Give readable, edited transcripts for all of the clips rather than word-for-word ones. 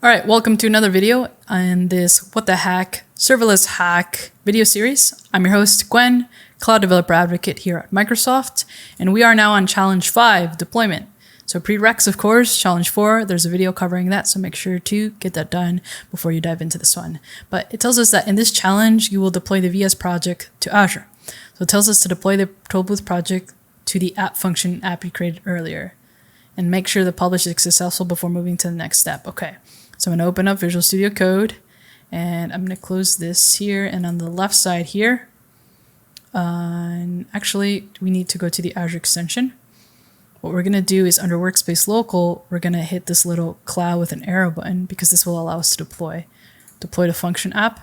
All right, welcome to another video on this What the Hack Serverless Hack video series. I'm your host, Gwyn, Cloud Developer Advocate here at Microsoft, and we are now on Challenge 5, Deployment. So prereqs, of course, Challenge 4, there's a video covering that, so make sure to get that done before you dive into this one. But it tells us that in this challenge, you will deploy the VS project to Azure. So it tells us to deploy the Tollbooth project to the app function app you created earlier, and make sure the publish is successful before moving to the next step. Okay. So I'm going to open up Visual Studio Code, and I'm going to close this here. And on the left side here, and actually, we need to go to the Azure extension. What we're going to do is under Workspace Local, we're going to hit this little cloud with an arrow button because this will allow us to deploy the function app.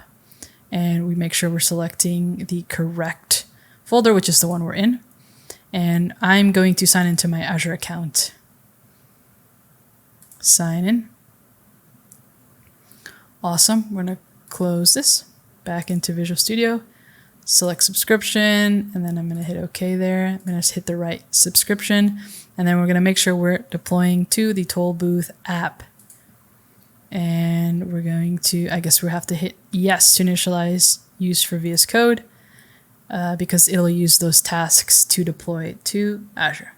And we make sure we're selecting the correct folder, which is the one we're in. And I'm going to sign into my Azure account. Sign in. Awesome. We're going to close this back into Visual Studio, select subscription, and then I'm going to hit OK there. I'm going to hit the right subscription, and then we're going to make sure we're deploying to the Tollbooth app. And we're going to, I guess we have to hit yes to initialize use for VS Code because it'll use those tasks to deploy to Azure.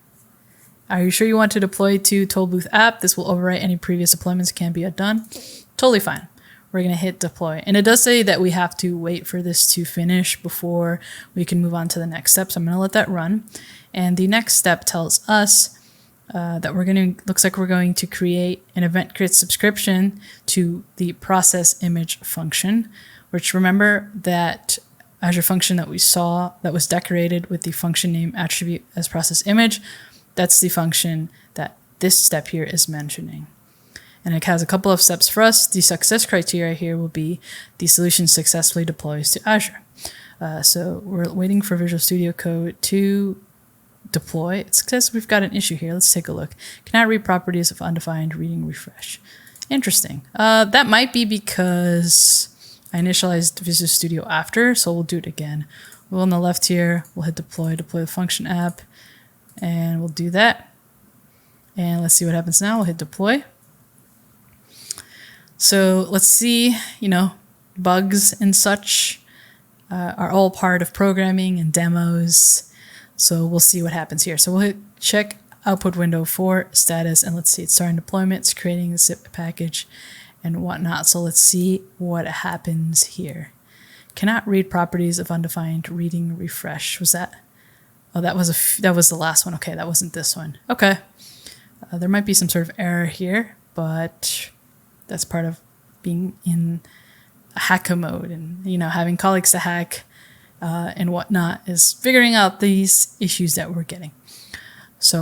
Are you sure you want to deploy to Tollbooth app? This will overwrite any previous deployments can be done. Totally fine. We're going to hit deploy. And it does say that we have to wait for this to finish before we can move on to the next step. So I'm going to let that run. And the next step tells us that looks like we're going to create an event create subscription to the process image function, which remember that Azure function that we saw that was decorated with the function name attribute as process image. That's the function that this step here is mentioning. And it has a couple of steps for us. The success criteria here will be the solution successfully deploys to Azure. So we're waiting for Visual Studio Code to deploy. It says we've got an issue here. Let's take a look. Cannot read properties of undefined reading refresh. Interesting. That might be because I initialized Visual Studio after, so we'll do it again. We'll on the left here, we'll hit deploy the function app, and we'll do that. And let's see what happens now. We'll hit deploy. So let's see, bugs and such are all part of programming and demos. So we'll see what happens here. So we'll hit check output window for status, and let's see, it's starting deployment, it's creating a zip package and whatnot. So let's see what happens here. Cannot read properties of undefined reading refresh. Was that? Oh, that was the last one. Okay, that wasn't this one. Okay. There might be some sort of error here, but that's part of being in a hacker mode and, having colleagues to hack and whatnot is figuring out these issues that we're getting. So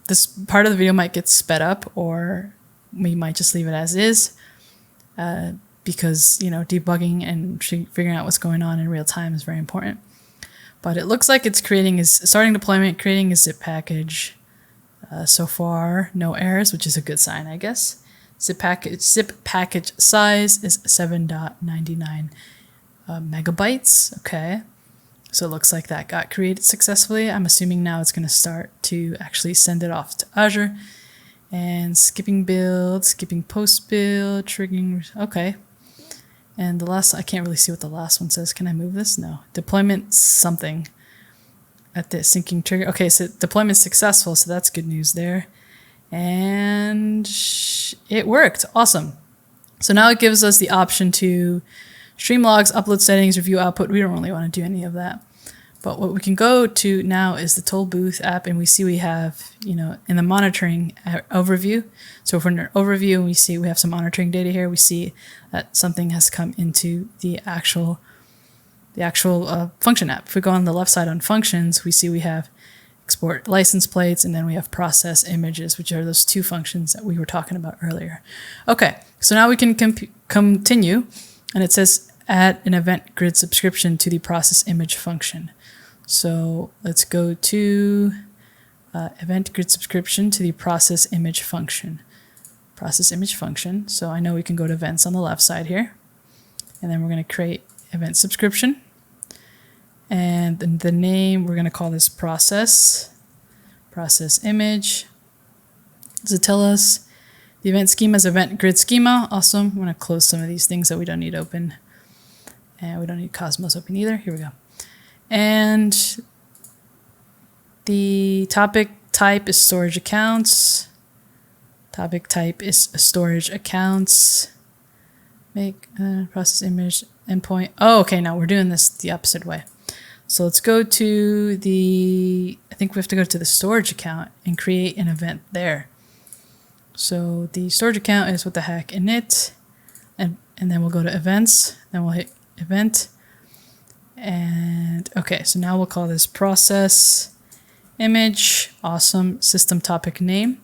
this part of the video might get sped up, or we might just leave it as is because, debugging and figuring out what's going on in real time is very important. But it looks like it's starting deployment, creating a zip package. So far, no errors, which is a good sign, I guess. Zip package size is 7.99 megabytes. Okay, so it looks like that got created successfully. I'm assuming now it's going to start to actually send it off to Azure. And skipping build, skipping post build, triggering. Okay. And the last, I can't really see what the last one says. Can I move this? No. Deployment something at the syncing trigger. Okay, so deployment successful, so that's good news there. And it worked. Awesome. So now it gives us the option to stream logs, upload settings, review output. We don't really want to do any of that. But what we can go to now is the Tollbooth app, and we see we have, in the monitoring overview. So if we're in our overview and we see we have some monitoring data here, we see that something has come into the actual function app. If we go on the left side on functions, we see we have export license plates, and then we have process images, which are those two functions that we were talking about earlier. Okay, so now we can continue, and it says add an event grid subscription to the process image function. So let's go to event grid subscription to the process image function. Process image function. So I know we can go to events on the left side here, and then we're going to create event subscription. And then the name, we're going to call this process image. Does it tell us The event schema is event grid schema. Awesome. I'm going to close some of these things that we don't need open. And we don't need Cosmos open either. Here we go. And the topic type is storage accounts. Topic type is storage accounts. Make process image endpoint. Oh, okay. Now we're doing this the opposite way. So let's go to I think we have to go to the storage account and create an event there. So the storage account is what the heck init, and then we'll go to events, then we'll hit event. And okay, so now we'll call this process image. Awesome. System topic name.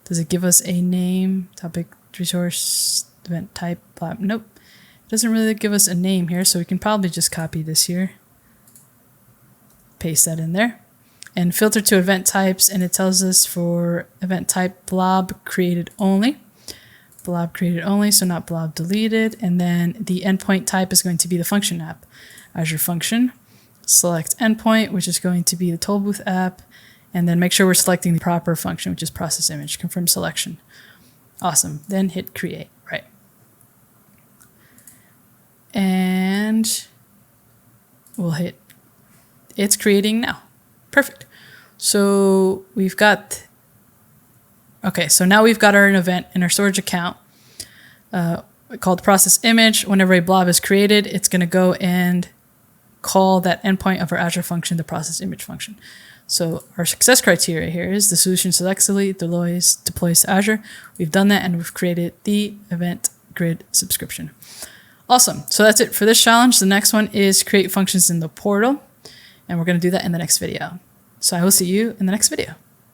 Does it give us a name? Topic resource event type. Nope. It doesn't really give us a name here, so we can probably just copy this here. Paste that in there. And filter to event types, and it tells us for event type blob created only. Blob created only, so not blob deleted. And then the endpoint type is going to be the function app. Azure Function. Select endpoint, which is going to be the Tollbooth app. And then make sure we're selecting the proper function, which is process image. Confirm selection. Awesome. Then hit create. Right. And we'll hit it's creating now. Perfect. So we've got, okay, so now we've got our event in our storage account called process image. Whenever a blob is created, it's going to go and call that endpoint of our Azure function, the process image function. So our success criteria here is the solution successfully deploys to Azure. We've done that, and we've created the event grid subscription. Awesome. So that's it for this challenge. The next one is create functions in the portal, and we're going to do that in the next video. So I will see you in the next video.